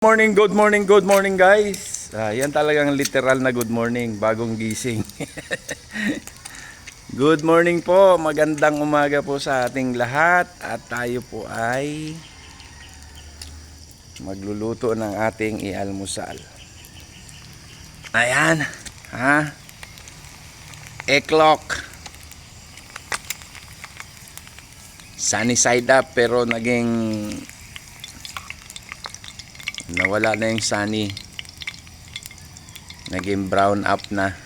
Good morning guys. Yan talagang literal na good morning, bagong gising. Good morning po, magandang umaga po sa ating lahat. At tayo po ay magluluto ng ating ialmusal. Ayan, eklok. Sunny side up pero nawala na yung sunny, naging brown up na.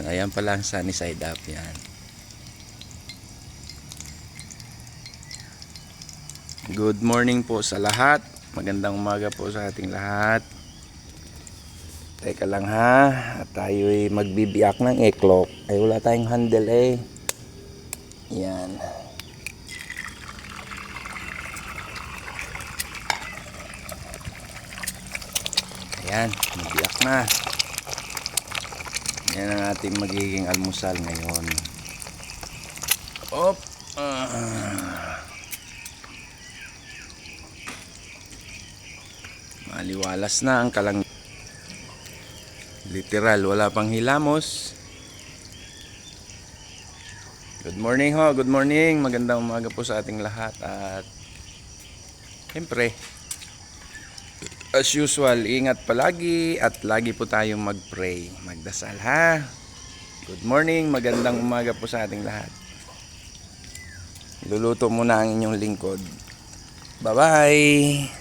ayan pala ang sunny side up. Yan, good morning po sa lahat, magandang umaga po sa ating lahat. Teka lang at tayo ay magbibiyak ng eklok. Ay wala tayong handle yan. Ayan, mabiyak na. Yan ang ating magiging almusal ngayon. Maliwalas na ang kalang. Literal, wala pang hilamos. Good morning good morning. Magandang umaga po sa ating lahat. At siyempre, as usual, ingat palagi at lagi po tayong mag-pray, magdasal Good morning, magandang umaga po sa ating lahat. Luluto muna ang inyong lingkod. Bye-bye!